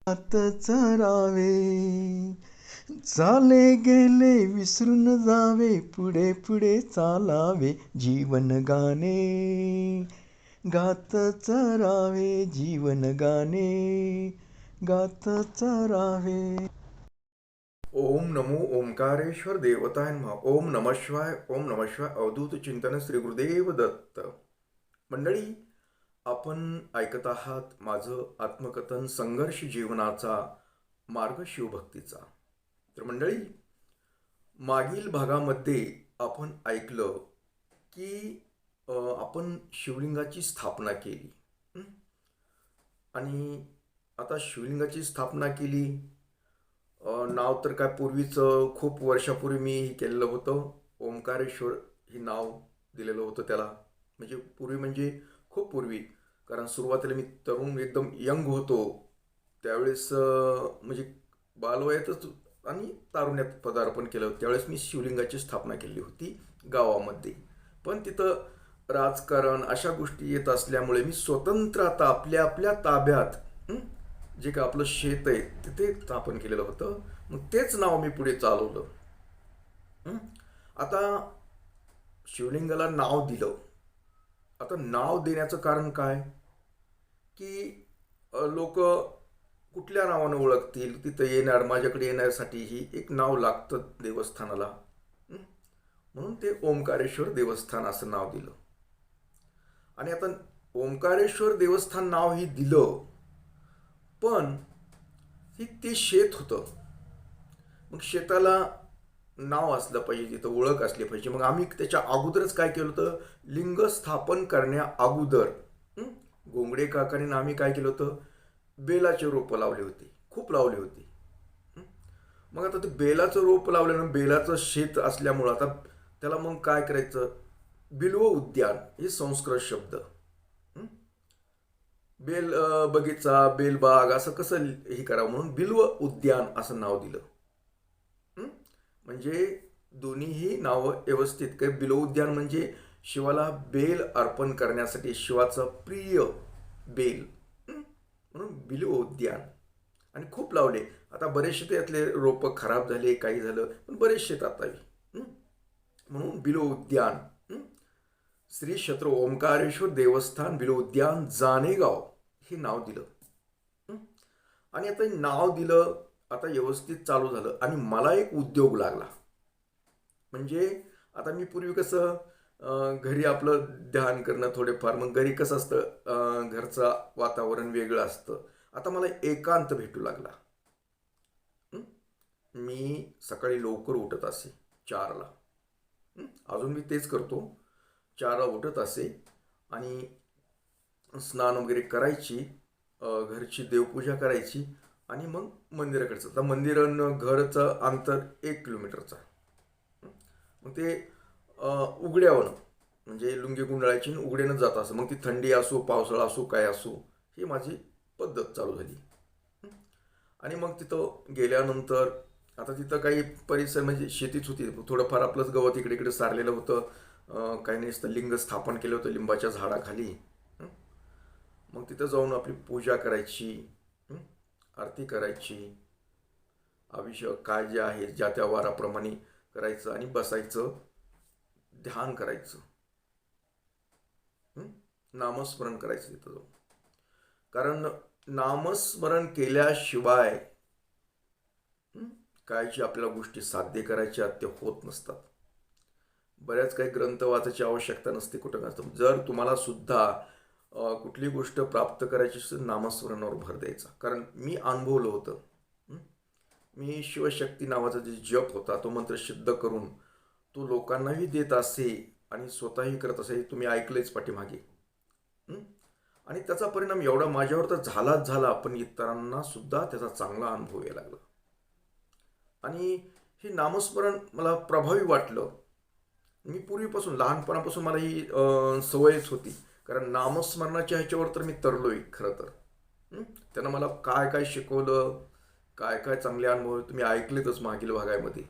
आत चरावे, चाले गेले विसरून जावे, पुढे पुढे चालावे, जीवन गाणे गात चरावे, जीवन गाणे गात चरावे. ओम नमो ओंकारेश्वर देवताय नमः. ओम नमः शिवाय. ओम नमः शिवाय. अवधूत चिंतन श्री गुरुदेव दत्त. मंडळी, आपण ऐकत आहात माझं आत्मकथन संघर्ष जीवनाचा मार्ग शिवभक्तीचा. तर मंडळी, मागील भागामध्ये आपण ऐकलं की आपण शिवलिंगाची स्थापना केली. आणि आता शिवलिंगाची स्थापना केली. नाव तर काय पूर्वीचं खूप वर्षापूर्वी मी केलेलं होतं. ओंकारेश्वर हे नाव दिलेलं होतं त्याला. म्हणजे पूर्वी म्हणजे खूप पूर्वी, कारण सुरुवातीला मी तरुण एकदम यंग होतो त्यावेळेस, म्हणजे बालवयातच आणि तारुण्यात पदार्पण केलं. त्यावेळेस मी शिवलिंगाची स्थापना केली होती गावामध्ये. पण तिथं राजकारण अशा गोष्टी येत असल्यामुळे मी स्वतंत्र आता आपल्या आपल्या ताब्यात जे काय आपलं शेत आहे तिथे स्थापन केलेलं होतं. मग तेच नाव मी पुढे चालवलं. आता शिवलिंगाला नाव दिलं. आता नाव देण्याचं कारण काय की लोक कुठल्या नावानं ओळखतील, तिथं येणार, माझ्याकडे येण्यासाठी ही एक नाव लागतं देवस्थानाला. म्हणून ते ओंकारेश्वर देवस्थान असं नाव दिलं. आणि आता ओंकारेश्वर देवस्थान नाव ही दिलं, पण ते शेत होतं. मग शेताला नाव असलं पाहिजे, तिथं ओळख असली पाहिजे. मग आम्ही त्याच्या अगोदरच काय केलं होतं, लिंग स्थापन करण्या अगोदर गोंगडे काकांनी आम्ही काय केलं होतं, बेलाचे रोपं लावले होते, खूप लावले होते. मग आता ते बेलाचं रोप लावल्यानं बेलाचं शेत असल्यामुळं आता त्याला मग काय करायचं, बिल्व उद्यान हे संस्कृत शब्द. बेल बगीचा, बेलबाग असं कसं हे करावं म्हणून बिल्व उद्यान असं नाव दिलं. म्हणजे दोन्हीही नावं व्यवस्थित. काय, बिल्व उद्यान म्हणजे शिवाला बेल अर्पण करण्यासाठी, शिवाचं प्रिय बेल म्हणून बिल्व उद्यान. आणि खूप लावले. आता बरेचसे त्यातले रोपं खराब झाले, काही झालं, पण बरेचसे आता म्हणून बिल्व उद्यान. श्री क्षेत्र ओंकारेश्वर देवस्थान बिल्व उद्यान जानेगाव हे नाव दिलं. आणि आता नाव दिलं, आता व्यवस्थित चालू झालं. आणि मला एक उद्योग लागला. म्हणजे आता मी पूर्वी कसं घरी आपलं ध्यान करणं थोडेफार, मग घरी कसं असतं, घरचं वातावरण वेगळं असतं. आता मला एकांत भेटू लागला. मी सकाळी लवकर उठत असे 4ला. अजून मी तेच करतो. 4ला उठत असे आणि स्नान वगैरे करायची, घरची देवपूजा करायची आणि मग मंदिराकडचं. तर मंदिर घरचं अंतर 1 किलोमीटरचं. मग ते उघड्यावनं म्हणजे लुंगी गुंडाळायची आणि उघड्यानं जात असं. मग ती थंडी असो, पावसाळा असो, काय असो, ही माझी पद्धत चालू झाली. आणि मग तिथं गेल्यानंतर आता तिथं काही परिसर म्हणजे शेतीच होती, थोडंफार आपलंच गवत इकडे इकडे सारलेलं होतं. काही नाही, लिंग स्थापन केलं होतं लिंबाच्या झाडाखाली. मग तिथं जाऊन आपली पूजा करायची, आरती करायची, अभिषेक काय जे आहे ज्या त्या वाराप्रमाणे करायचं आणि बसायचं, ध्यान करायचं, नामस्मरण करायचं तिथं जाऊन. कारण नामस्मरण केल्याशिवाय कायची आपल्याला गोष्टी साध्य करायच्या ते होत नसतात. बऱ्याच काही ग्रंथ वाचायची आवश्यकता नसते, कुठं नसतं. जर तुम्हाला सुद्धा कुठली गोष्ट प्राप्त करायची असेल, नामस्मरणावर भर द्यायचा. कारण मी अनुभवलं होतं. मी शिवशक्ती नावाचा जे जप होता तो मंत्र सिद्ध करून तो लोकांनाही देत असे आणि स्वतःही करत असे. तुम्ही ऐकलेच पाठीमागे. आणि त्याचा परिणाम एवढा माझ्यावर तर झालाच झाला, पण इतरांना सुद्धा त्याचा चांगला अनुभव यायला लागला. आणि हे नामस्मरण मला प्रभावी वाटलं. मी पूर्वीपासून लहानपणापासून मला ही सवयच होती. कारण नामस्मरणाच्या ह्याच्यावर तर मी तरलोय खरं तर. त्यानं मला काय काय शिकवलं, काय काय चांगले अनुभव तुम्ही ऐकलेतच मागील भागामध्ये.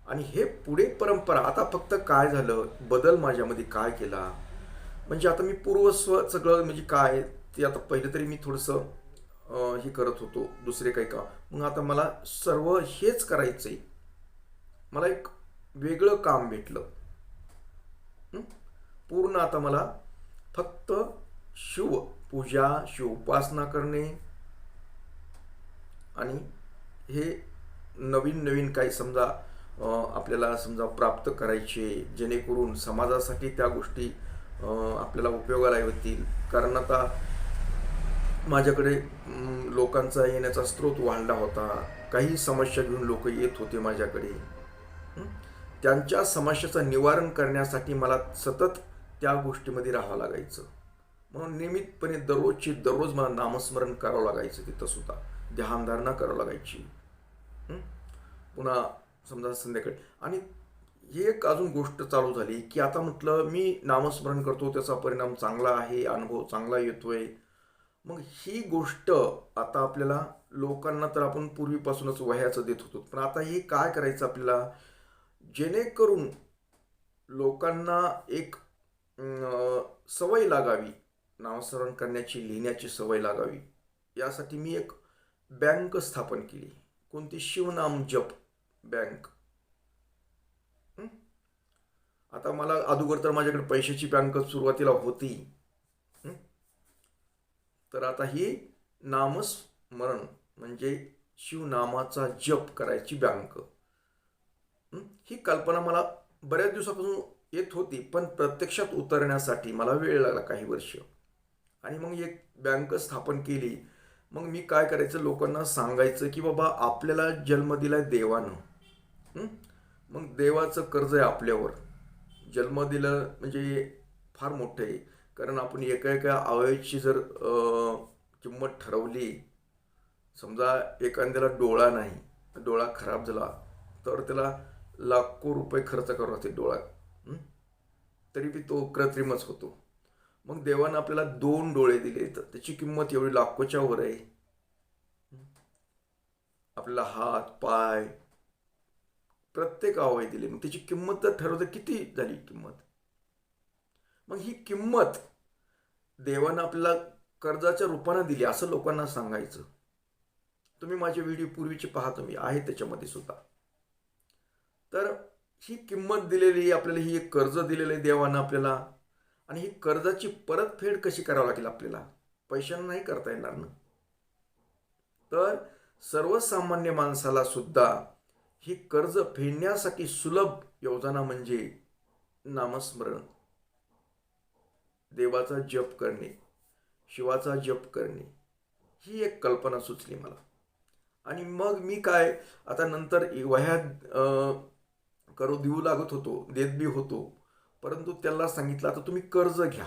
आणि हे पुढे परंपरा. आता फक्त काय झालं, बदल माझ्यामध्ये काय केला, म्हणजे आता मी पूर्वस्व सगळं म्हणजे काय ते आता पहिलं तरी मी थोडंसं हे करत होतो दुसरे काही काम. मग आता मला सर्व हेच करायचं आहे. मला एक वेगळं काम भेटलं. हं? पूर्ण आता मला फक्त शिवपूजा, शिवोपासना करणे आणि हे नवीन नवीन काही समजा आपल्याला समजा प्राप्त करायचे, जेणेकरून समाजासाठी त्या गोष्टी आपल्याला उपयोगाला येतील. कारण आता माझ्याकडे लोकांचा येण्याचा स्रोत वाढला होता. काही समस्या घेऊन लोक येत होते माझ्याकडे. हं? त्यांच्या समस्याचं निवारण करण्यासाठी मला सतत त्या गोष्टीमध्ये राहावं लागायचं. म्हणून नियमितपणे दररोज मला नामस्मरण करावं लागायचं. तिथं सुद्धा ध्यानधारणा करावं लागायची. हं? पुन्हा समजा संध्याकाळी. आणि ही एक अजून गोष्ट चालू झाली की आता म्हटलं मी नामस्मरण करतो, त्याचा परिणाम चांगला आहे, अनुभव चांगला येतोय. मग ही गोष्ट आता आपल्याला लोकांना तर आपण पूर्वीपासूनच वह्याचं देत होतो, पण आता हे काय करायचं आपल्याला, जेणेकरून लोकांना एक सवय लागावी, नामस्मरण करण्याची, लिहिण्याची सवय लागावी. यासाठी मी एक बँक स्थापन केली. कोणती? शिवनाम जप बँक. आता मला अगोदर तर माझ्याकडे पैशाची बँक सुरुवातीला होती. तर आता ही नामस्मरण म्हणजे शिवनामाचा जप करायची बँक, ही कल्पना मला बऱ्याच दिवसापासून येत होती, पण प्रत्यक्षात उतरण्यासाठी मला वेळ लागला, काही वर्ष. आणि मग एक बँक स्थापन केली. मग मी काय करायचं, लोकांना सांगायचं की बाबा आपल्याला जन्म दिलाय देवानं. मग देवाचं कर्ज आहे आपल्यावर. जन्म दिलं म्हणजे फार मोठं आहे. कारण आपण एका एका अवयवाची जर किंमत ठरवली, समजा एखाद्याला डोळा नाही, डोळा खराब झाला तर त्याला लाखो रुपये खर्च करावे लागते डोळा, तरी बी तो कृत्रिमच होतो. मग देवानं आपल्याला 2 डोळे दिले तर त्याची किंमत एवढी लाखोच्या वर आहे. आपल्याला हात, पाय, प्रत्येक अवयव दिले, मग त्याची किंमत तर ठरवते किती झाली किंमत. मग ही किंमत देवानं आपल्याला कर्जाच्या रूपानं दिली असं लोकांना सांगायचं. तुम्ही माझे व्हिडिओ पूर्वीचे पहा, तुम्ही आहे त्याच्यामध्ये सुद्धा. तर ही किंमत दिलेली आपल्याला, ही एक कर्ज दिलेलं आहे देवानं आपल्याला. आणि ही कर्जाची परतफेड कशी करावी लागेल आपल्याला, पैशांना नाही करता येणार ना. तर सर्वसामान्य माणसाला सुद्धा ही कर्ज फेडण्यासाठी सुलभ योजना म्हणजे नामस्मरण, देवाचा जप करणे, शिवाचा जप करणे, ही एक कल्पना सुचली मला. आणि मग मी काय, आता नंतर वह्यात करू देऊ लागत होतो, देत बी होतो, परंतु त्याला सांगितलं आता तुम्ही कर्ज घ्या.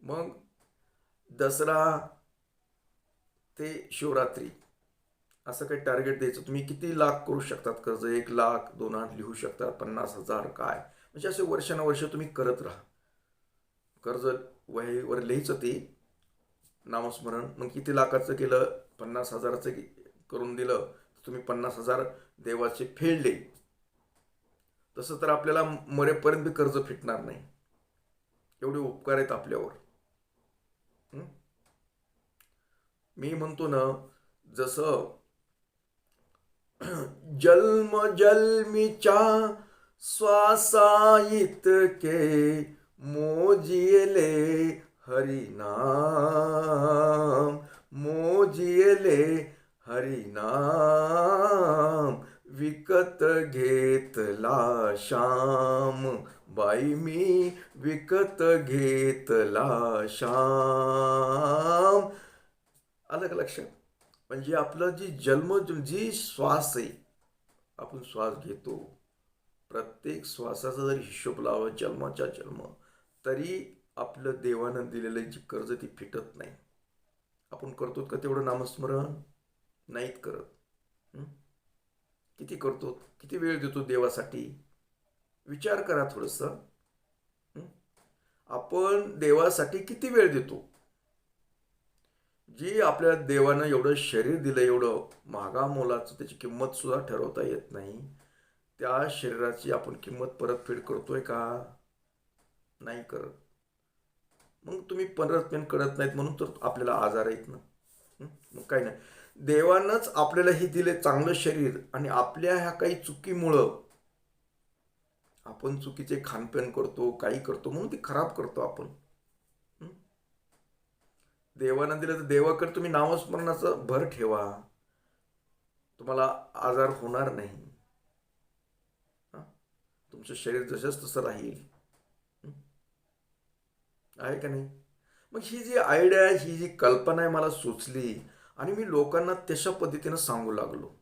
मग दसरा ते शिवरात्री असं काही टार्गेट द्यायचं, तुम्ही किती लाख करू शकतात कर्ज, 1 लाख, 2 लाख लिहू शकतात, 50,000 काय, म्हणजे असे वर्षानुवर्ष तुम्ही करत राहा. कर्ज वहीवर लिहायचं ते नामस्मरण. मग किती लाखाचं केलं, 50,000चं करून दिलं, तुम्ही 50,000 देवाचे फेडले, तसं तर आपल्याला मरेपर्यंत कर्ज फिटणार नाही. एवढे उपकार आहेत आपल्यावर. मी म्हणतो ना, जसं जन्म जन्मीच्या श्वासा इतके मोजिले हरिनाम, मोजिले हरिनाम, विकत घेतला श्याम, बाई मी विकत घेतला श्याम. आलं का लक्षात? म्हणजे आपलं जी श्वास आहे, आपण श्वास घेतो, प्रत्येक श्वासाचा जरी हिशोब लावा जन्माच्या जन्म, तरी आपलं देवानं दिलेलं जी कर्ज ती फिटत नाही. आपण करतो का तेवढं नामस्मरण? नाहीत करत. किती करतो, किती वेळ देतो देवासाठी? विचार करा थोडंसं. आपण देवासाठी किती वेळ देतो? जी आपल्या देवानं एवढं शरीर दिलं, एवढं महागा मोलाचं, त्याची किंमत सुद्धा ठरवता येत नाही. त्या शरीराची आपण किंमत परतफेड करतोय का? नाही करत. मग तुम्ही परतफेड करत नाहीत म्हणून तर आपल्याला आजार आहेत ना. मग काही नाही. देवानंच आपल्याला हे दिले चांगलं शरीर, आणि आपल्या ह्या काही चुकीमुळं आपण चुकीचे खानपान करतो, काही करतो, म्हणून ती खराब करतो आपण. देवानं दिलं तर देवाकडे तुम्ही नामस्मरणाचं भर ठेवा, तुम्हाला आजार होणार नाही. तुमचं शरीर जसंच तसं राहील. आहे का नाही? मग ही जी आयडिया, ही जी कल्पना आहे मला सुचली, आणि मी लोकांना तशा पद्धतीनं सांगू लागलो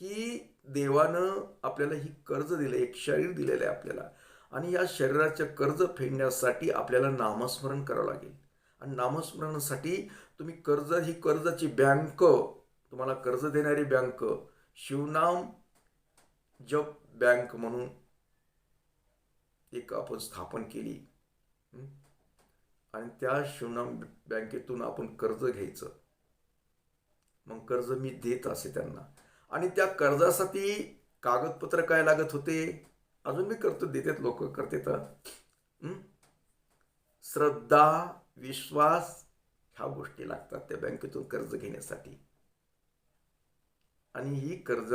की देवानं आपल्याला ही कर्ज दिलं, एक शरीर दिलेलं आहे आपल्याला, आणि या शरीराचे कर्ज फेडण्यासाठी आपल्याला नामस्मरण करावं लागेल. आणि नामस्मरणासाठी तुम्ही ही कर्जाची बँक, तुम्हाला कर्ज देणारी बँक शिवनाम जप बँक म्हणून एक आपण स्थापन केली. आणि त्या शिवनाम बँकेतून आपण कर्ज घ्यायचं. मग कर्ज मी देत असे त्यांना, आणि त्या कर्जासाठी कागदपत्र काय लागत होते, अजून मी करतो, देतात लोक, करते तर श्रद्धा, विश्वास, ह्या गोष्टी लागतात त्या बँकेतून कर्ज घेण्यासाठी. आणि ही कर्ज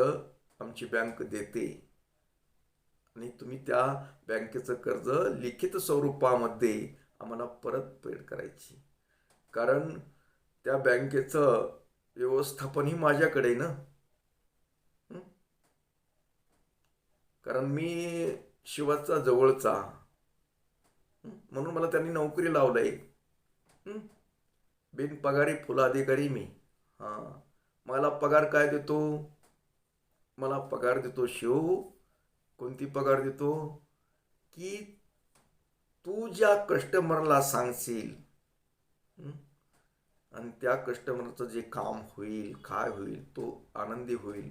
आमची बँक देते, आणि तुम्ही त्या बँकेचं कर्ज लिखित स्वरूपामध्ये आम्हाला परतफेड करायची. कारण त्या बँकेचं व्यवस्थापन ही माझ्याकडे ना. कारण मी शिवाचा जवळचा, म्हणून मला त्यांनी नोकरी लावलंय. बिनपगारी फुलाधिकारी मी. मला पगार काय देतो? मला पगार देतो शिव. कोणती पगार देतो? की तू ज्या कस्टमरला सांगशील, आणि त्या कस्टमरचं जे काम होईल, काय होईल, तो आनंदी होईल.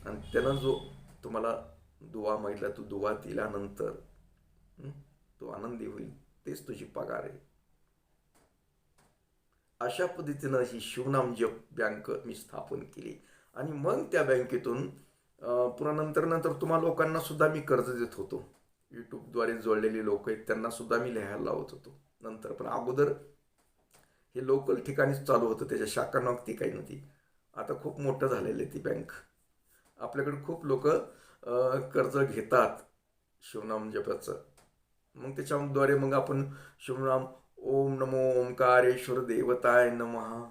आणि त्यानं जो तुम्हाला दुवा मागितला, तो दुवा दिल्यानंतर तो आनंदी होईल, तेच तुझी पगार आहे. अशा पद्धतीनं ही शिवनाम जप बँक मी स्थापन केली. आणि मग त्या बँकेतून पुन्हा नंतर तुम्हा लोकांना सुद्धा मी कर्ज देत होतो. यूट्यूबद्वारे जोडलेले लोक आहेत त्यांना सुद्धा मी लिहायला लावत होतो नंतर. पण अगोदर हे लोकल ठिकाणीच चालू होतं, त्याच्या शाखा नव्हती, काही नव्हती. आता खूप मोठं झालेलं आहे ती बँक. आपल्याकडे खूप लोक कर्ज घेतात शिवनाम जपाचं. मग त्याच्याद्वारे मग आपण शिवनाम, ओम नमो ओंकारेश्वर देवताय नमः,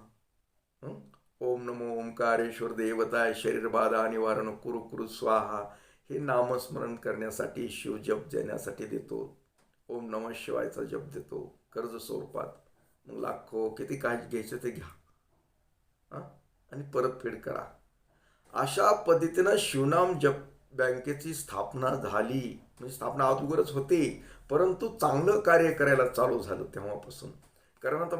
ओम नमो ओंकारेश्वर देवताय शरीर बाधा निवारण कुरु कुरु स्वाहा, हे नामस्मरण करण्यासाठी, शिव जप देण्यासाठी देतो. ओम नमः शिवायचा जप देतो कर्ज स्वरूपात. मग लाखो किती काय घ्यायचं ते घ्या, आणि परतफेड करा. अशा पद्धतीनं शिवनाम जप बँकेची स्थापना झाली. म्हणजे स्थापना अगोदरच होते, परंतु चांगलं कार्य करायला चालू झालं तेव्हापासून. कारण आता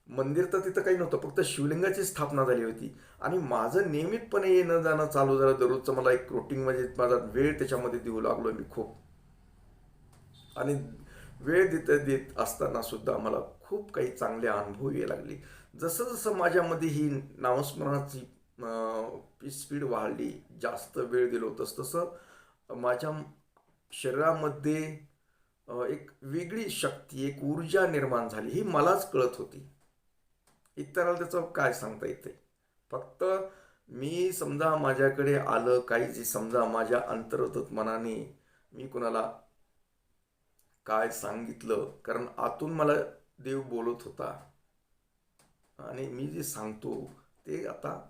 मंदिर तर तिथं काही नव्हतं, फक्त शिवलिंगाची स्थापना झाली होती. आणि माझं नियमितपणे येणं जाणं चालू झालं. दररोजचं मला एक रुटीन, म्हणजे माझा वेळ त्याच्यामध्ये देऊ लागलो मी खूप. आणि वेळ देत असताना सुद्धा मला खूप काही चांगले अनुभव यायला लागले. जसं जसं माझ्यामध्ये ही नामस्मरणाची स्पीड वाढली, जास्त वेळ दिलो, तसं माझ्या शरीरामध्ये एक वेगळी शक्ती, एक ऊर्जा निर्माण झाली. ही मलाच कळत होती, इतराला त्याचं काय सांगता येते. फक्त मी समजा माझ्याकडे आलं काही, जे समजा माझ्या अंतर्गत मनाने मी कुणाला काय सांगितलं, कारण आतून मला देव बोलत होता, आणि मी जे सांगतो ते आता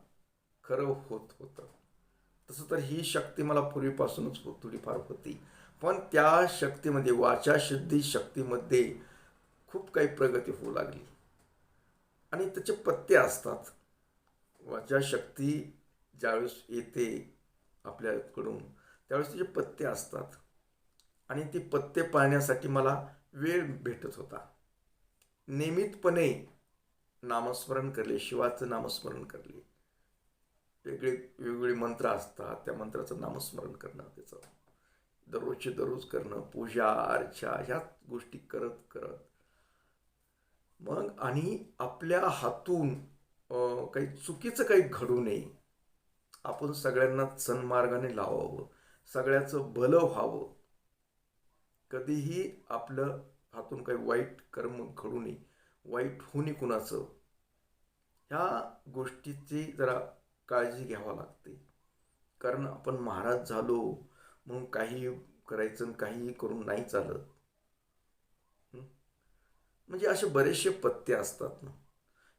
खरं होत होतं. तसं तर ही शक्ती मला पूर्वीपासूनच थोडीफार होती. पण त्या शक्तीमध्ये, वाचाशुद्धी शक्तीमध्ये खूप काही प्रगती होऊ लागली. आणि त्याचे पत्ते असतात. वाचाशक्ती ज्यावेळेस येते आपल्याकडून, त्यावेळेस त्याचे पत्ते असतात. आणि ते पत्ते पाळण्यासाठी मला वेळ भेटत होता. नियमितपणे नामस्मरण करले, शिवाचं नामस्मरण करले. वेगवेगळे मंत्र असतात, त्या मंत्राचं नामस्मरण करणं, त्याचं दररोजचे दररोज करणं, पूजा अर्चा, ह्या गोष्टी करत करत मग, आणि आपल्या हातून काही चुकीचं काही घडू नये. आपण सगळ्यांना सन्मार्गाने लावावं, सगळ्याचं भलं व्हावं. कधीही आपलं हातून काही वाईट कर्म घडू नये. वाईट होणे कुणाचं, ह्या गोष्टीची जरा काळजी घ्यावी लागते. कारण आपण महाराज झालो म्हणून काही करायचं आणि काही करून नाही चालत. हं? म्हणजे असे बरेचसे पत्ते असतात ना,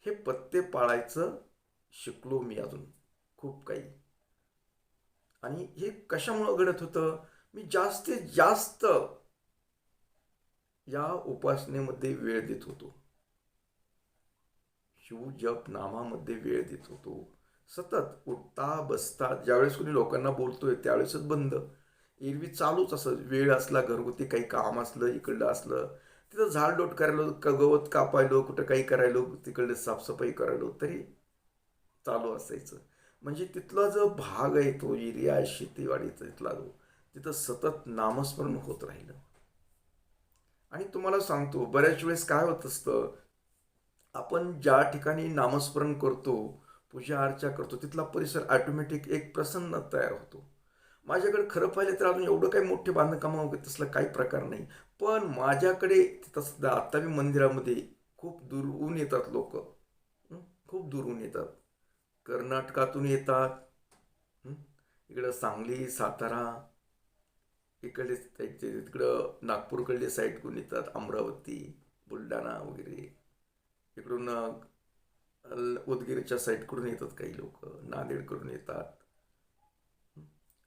हे पत्ते पाळायचं शिकलो मी अजून खूप काही. आणि हे कशामुळं घडत होतं, मी जास्तीत जास्त या उपासनेमध्ये वेळ देत होतो, शिव जप नामामध्ये वेळ देत होतो. सतत उठता बसता, ज्यावेळेस कोणी लोकांना बोलतोय त्यावेळेसच बंद. एरवी चालूच असं, वेळ असला घरगुती काही काम असलं इकडलं असलं, तिथं झाडलोट करायलो, गवत कापायलो, कुठं काही करायलो, तिकडे साफसफाई करायलो, तरी चालू असायचं. म्हणजे तिथला जो भाग आहे तो एरिया आहे शेतीवाडीचा तिथला जो, तिथं सतत नामस्मरण होत राहिलं. आणि तुम्हाला सांगतो बऱ्याच वेळेस काय होत असतं, आपण ज्या ठिकाणी नामस्मरण करतो, पूजा अर्चा करतो, तिथला परिसर ऑटोमॅटिक एक प्रसन्न तयार होतो. माझ्याकडे खरं पाहिलं तर अजून एवढं काही मोठे बांधकाम वगैरे तसलं काही प्रकार नाही. पण माझ्याकडे तिथं सुद्धा आता मी मंदिरामध्ये खूप दुरून येतात लोक, खूप दुरून येतात. कर्नाटकातून येतात, हं, इकडं सांगली सातारा इकडे तिकडं नागपूरकडले साईडकडून येतात, अमरावती बुलढाणा वगैरे इकडून उदगीरच्या साईडकडून येतात काही लोक, नांदेडकडून येतात,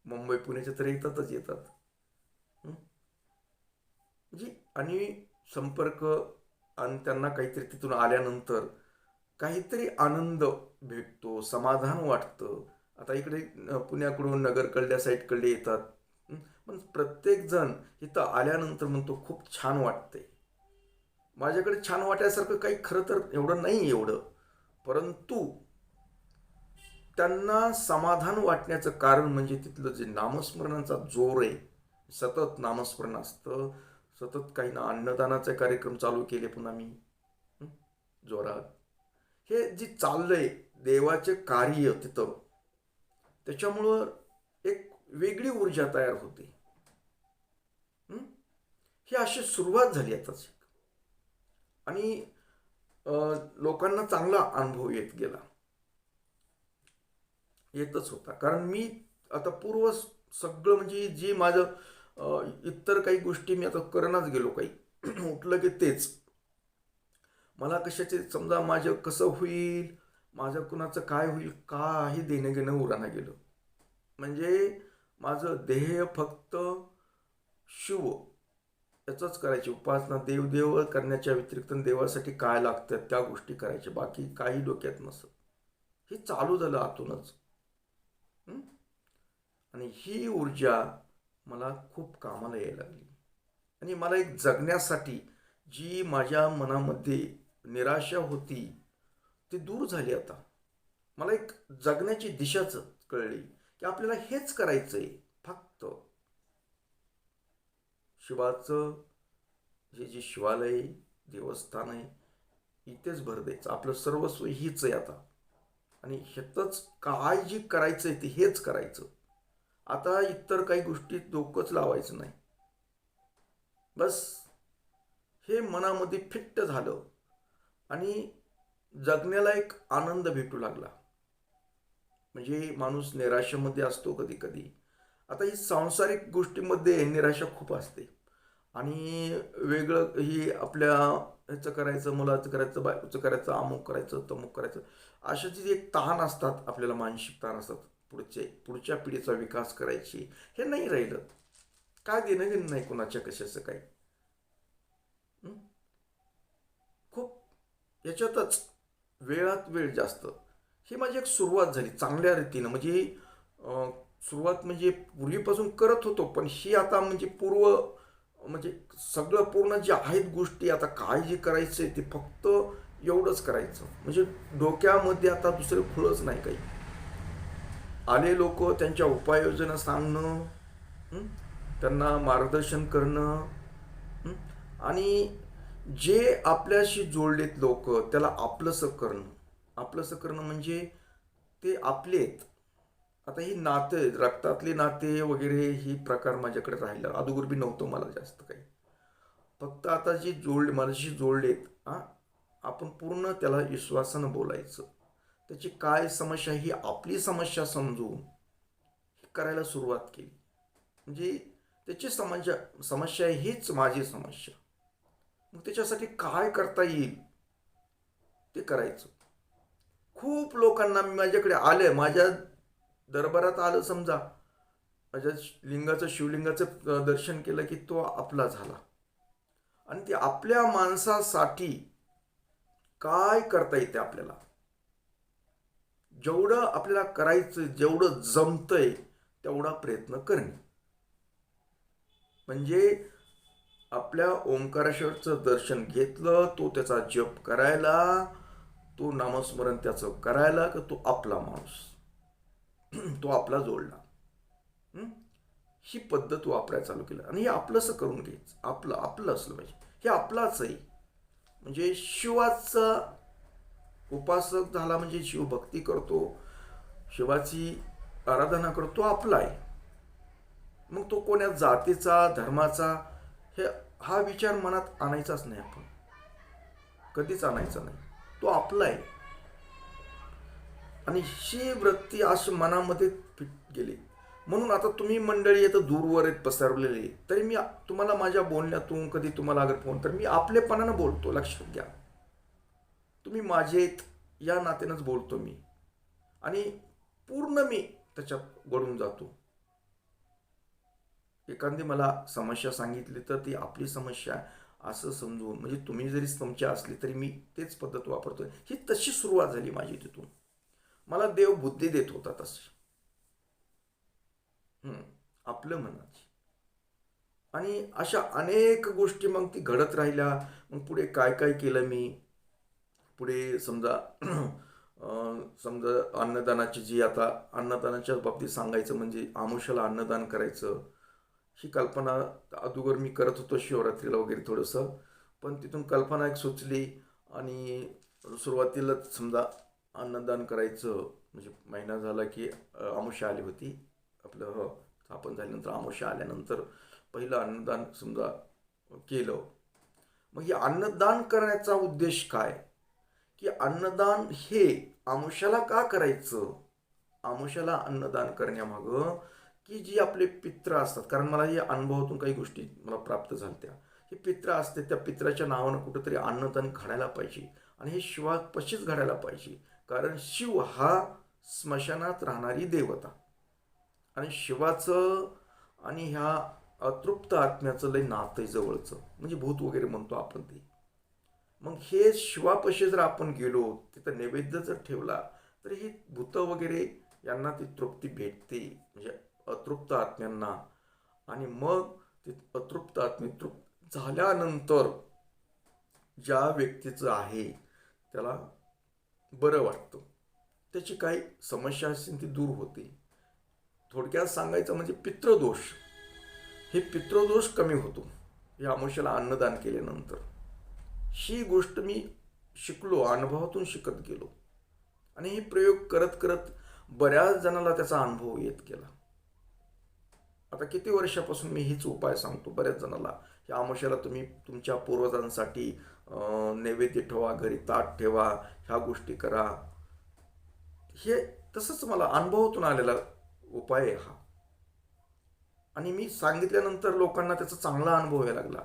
मुंबई पुण्याच्या तर येतातच. म्हणजे आणि संपर्क, आणि त्यांना काहीतरी तिथून आल्यानंतर काहीतरी आनंद भेटतो, समाधान वाटतं. आता इकडे पुण्याकडून नगरकडल्या साईडकडले येतात, पण प्रत्येक जण इथं आल्यानंतर म्हणतो खूप छान वाटते. माझ्याकडे छान वाटायसारखं काही खरं तर एवढं नाही एवढं, परंतु त्यांना समाधान वाटण्याचं कारण म्हणजे तिथलं जे नामस्मरणाचा जोर आहे, सतत नामस्मरण असतं, सतत काही ना अन्नदानाचे कार्यक्रम चालू केले पुन्हा मी, जोरात. हे जे चाललंय देवाचे कार्य तिथं, त्याच्यामुळं एक वेगळी ऊर्जा तयार होते. ही अशी सुरुवात झाली आताच. आणि लोकांना चांगला अनुभव येतच होता. कारण मी आता पूर्व सगळं म्हणजे जे माझं इतर काही गोष्टी मी आता करणाच गेलो काही. उठलं की तेच, मला कशाचे समजा माझं कसं होईल, माझं कुणाचं काय होईल, काही देणं घेणं उराना गेलं. म्हणजे माझं ध्येय फक्त शिव याचंच करायची उपासना, देवदेव करण्याच्या व्यतिरिक्त देवासाठी काय लागतं त्या गोष्टी करायच्या, बाकी काही डोक्यात नसत. हे चालू झालं आतूनच. आणि ही ऊर्जा मला खूप कामाला यायला लागली. आणि मला एक जगण्यासाठी जी माझ्या मनामध्ये निराशा होती ती दूर झाली. आता मला एक जगण्याची दिशाच कळली की आपल्याला हेच करायचंय. फक्त शिवाचं जे शिवालय देवस्थान आहे इथेच भर द्यायचं, आपलं सर्वस्व हीच आहे आता. आणि ह्यातच काय जे करायचंय ते हेच करायचं. आता इतर काही गोष्टी डोकंच लावायचं नाही. बस हे मनामध्ये फिट्ट झालं आणि जगण्याला एक आनंद भेटू लागला. म्हणजे माणूस निराशेमध्ये असतो कधी कधी. आता ही सांसारिक गोष्टीमध्ये निराशा खूप असते. आणि वेगळं ही आपल्या ह्याचं करायचं, मुलाचं करायचं, बायकोचं करायचं, अमुक करायचं, तमुक करायचं, अशाचे जे ताण असतात आपल्याला, मानसिक ताण असतात, पुढच्या पिढीचा विकास करायची, हे नाही राहिलं. काय देणं घेणं नाही कोणाच्या कशाचं काही. खूप याच्यातच वेळात वेळ जास्त. ही माझी एक सुरुवात झाली चांगल्या रीतीनं. म्हणजे सुरुवात म्हणजे पूर्वीपासून करत होतो, पण ही आता म्हणजे म्हणजे सगळं पूर्ण जे आहेत गोष्टी, आता काय जे करायचंय ते फक्त एवढंच करायचं. म्हणजे डोक्यामध्ये आता दुसरं खुळच नाही काही. आले लोक त्यांच्या उपाययोजना सांगणं, त्यांना मार्गदर्शन करणं, आणि जे आपल्याशी जोडलेत लोक त्याला आपलंसं करणं. आपलंसं करणं म्हणजे ते आपलेत. आता ही नाते, रक्तातले नाते वगैरे ही प्रकार माझ्याकडे राहिला. अगोदर बी नव्हतं मला जास्त काही. फक्त आता जी माझ्याशी जोडलेत, आपण पूर्ण त्याला विश्वासानं बोलायचं. त्याची काय समस्या ही आपली समस्या समजून करायला सुरुवात केली. म्हणजे त्याची समस्या हीच माझी समस्या. मग त्याच्यासाठी काय करता येईल ते करायचं. खूप लोकांना माझ्याकडे आले, माझ्या दरबारात आलं समजा, माझ्या शिवलिंगाचं दर्शन केलं की तो आपला झाला. आणि ते आपल्या माणसासाठी काय करता येते आपल्याला, जेवढं आपल्याला करायचं, जेवढं जमतंय तेवढा प्रयत्न करणे. म्हणजे आपल्या ओंकारेश्वरचं दर्शन घेतलं, तो त्याचा जप करायला, तो नामस्मरण त्याचं करायला, की तो आपला माणूस, तो आपला जोडला. ही पद्धत वापरायला चालू केलं. आणि हे आपलंसं करून घ्यायचं, आपलं आपलं असलं पाहिजे. हे आपलाच आहे. म्हणजे शिवाचा उपासक झाला म्हणजे शिवभक्ती करतो, शिवाची आराधना करतो, तो आपला आहे. मग तो कोण्या जातीचा, धर्माचा, हा विचार मनात आणायचाच नाही. आपण कधीच आणायचा नाही. तो आपला आहे. आणि ही वृत्ती अशी मनामध्ये गेली. म्हणून आता तुम्ही मंडळी येतं दूरवर आहेत पसरलेली, तरी मी तुम्हाला माझ्या बोलण्यातून, कधी तुम्हाला अगर फोन, तर मी आपलेपणानं बोलतो, लक्षात घ्या. तुम्ही माझेत या नात्यानंच बोलतो मी. आणि पूर्ण मी त्याच्यात गळून जातो. एखादी मला समस्या सांगितली तर ती आपली समस्या असं समजून, म्हणजे तुम्ही जरी समस्या असली तरी मी तेच पद्धत वापरतोय. ही तशी सुरुवात झाली माझी तिथून. मला देव बुद्धी देत होता तशी, आपलं मनाची. आणि अशा अनेक गोष्टी मग ती घडत राहिल्या. मग पुढे काय काय केलं मी, पुढे समजा अन्नदानाची जी, आता अन्नदानाच्या बाबतीत सांगायचं म्हणजे आमुष्याला अन्नदान करायचं, ही कल्पना अगोदर मी करत होतो शिवरात्रीला वगैरे थोडंसं. पण तिथून कल्पना एक सुचली आणि सुरुवातीला समजा अन्नदान करायचं, म्हणजे महिना झाला की अमावस्या आली होती आपलं, स्थापन झाल्यानंतर अमावस्या आल्यानंतर पहिलं अन्नदान समजा केलं. मग हे अन्नदान करण्याचा उद्देश काय, की अन्नदान हे अमावस्याला का करायचं. अमावस्याला अन्नदान करण्यामागं की जी आपले पित्र असतात, कारण मला या अनुभवातून काही गोष्टी मला प्राप्त झाल्या. हे पित्र असते, त्या पित्राच्या नावानं कुठंतरी अन्नदान घडायला पाहिजे. आणि हे शिवापाशीच घडायला पाहिजे. कारण शिव हा स्मशानात राहणारी देवता, आणि शिवाचं आणि ह्या अतृप्त आत्म्याचं लय नातं जवळचं, म्हणजे भूत वगैरे म्हणतो आपण ते. मग हे शिवापाशी जर आपण गेलो, तिथं नैवेद्य जर ठेवला, तर ही भूत वगैरे यांना ती तृप्ती भेटते, म्हणजे अतृप्त आत्म्यांना. आणि मग ते अतृप्त आत्मे तृप्त झाल्यानंतर ज्या व्यक्तीचं आहे त्याला बरं वाटतं, त्याची काही समस्या असेल ती दूर होते. थोडक्यात सांगायचं म्हणजे पितृदोष, हे पितृदोष कमी होतो या अमावस्येला अन्नदान केल्यानंतर. ही गोष्ट मी शिकलो, अनुभवातून शिकत गेलो. आणि हे प्रयोग करत करत बऱ्याच जणाला त्याचा अनुभव येत गेला. आता किती वर्षापासून मी हीच उपाय सांगतो बऱ्याच जणाला. या अमावस्येला तुम्ही तुमच्या पूर्वजांसाठी नैवेद्य ठेवा, घरी ताट ठेवा, ह्या गोष्टी करा. हे तसंच मला अनुभवातून आलेला उपाय आहे हा. आणि मी सांगितल्यानंतर लोकांना त्याचा चांगला अनुभव यायला लागला,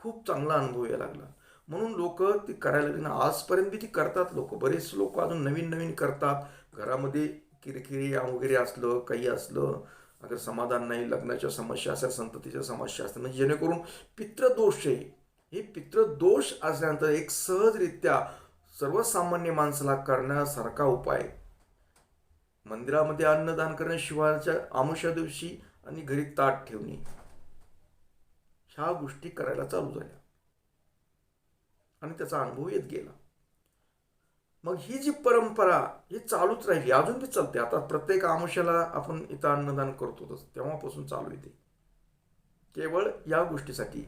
खूप चांगला अनुभव यायला लागला. म्हणून लोक ती करायला लागली ना. आजपर्यंत बी ती करतात लोक, बरेच लोक अजून नवीन नवीन करतात. घरामध्ये किरकिरी वगैरे असलं, काही असलं, अगर समाधान नाही, लग्नाच्या समस्या असतात, संततीच्या समस्या असतात, म्हणजे जेणेकरून पितृदोष आहे. हे पितृदोष असल्यानंतर एक सहजरित्या सर्वसामान्य माणसाला करण्यासारखा उपाय, मंदिरामध्ये अन्नदान करणे, शिवाच्या अमावस्या दिवशी, आणि घरी ताट ठेवणे, ह्या गोष्टी करायला चालू झाल्या. आणि त्याचा अनुभव येत गेला. मग ही जी परंपरा ही चालूच राहिली, अजून बी चालते. आता प्रत्येक अमावस्याला आपण इथं अन्नदान करतो, तेव्हापासून चालू येते, केवळ या गोष्टीसाठी.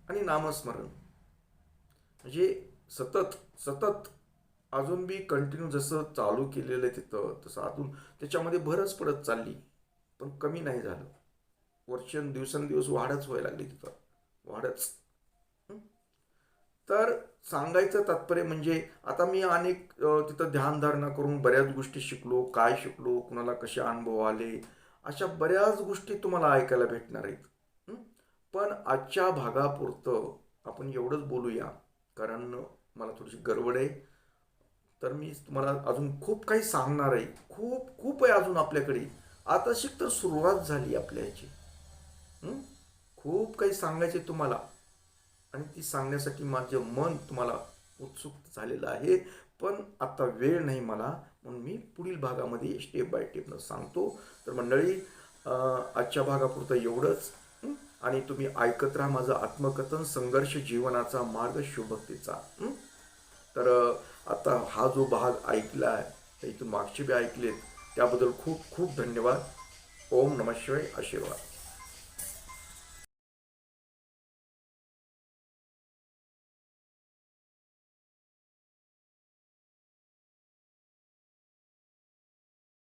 आणि नामस्मरण म्हणजे सतत सतत अजून बी कंटिन्यू जसं चालू केलेलं आहे तिथं, तसं अजून त्याच्यामध्ये भरच पडत चालली, पण कमी नाही झालं. दिवसेंदिवस वाढच व्हायला लागली तिथं, वाढच. तर सांगायचं तात्पर्य म्हणजे आता मी अनेक तिथं ध्यानधारणा करून बऱ्याच गोष्टी शिकलो, काय शिकलो, कुणाला कसे अनुभव आले, अशा बऱ्याच गोष्टी तुम्हाला ऐकायला भेटणार आहेत. हं? पण आजच्या भागापुरतं आपण एवढंच बोलूया, कारण मला थोडीशी गडबड आहे. तर मी तुम्हाला अजून खूप काही सांगणार आहे. खूप खूप आहे अजून आपल्याकडे. आता शिक तर सुरुवात झाली आपल्या ह्याची. हं? खूप काही सांगायचे तुम्हाला, आणि ती सांगण्यासाठी माझं मन तुम्हाला उत्सुक झालेलं आहे. पण आता वेळ नाही मला, म्हणून मी पुढील भागामध्ये स्टेप बाय स्टेपनं सांगतो. तर मंडळी, आजच्या भागापुरतं एवढंच. आणि तुम्ही ऐकत राहा माझं आत्मकथन, संघर्ष जीवनाचा मार्ग शिवभक्तीचा. तर आता हा जो भाग ऐकला आहे, इथून मागचे बी ऐकलेत, त्याबद्दल खूप खूप धन्यवाद. ओम नमः शिवाय. आशीर्वाद.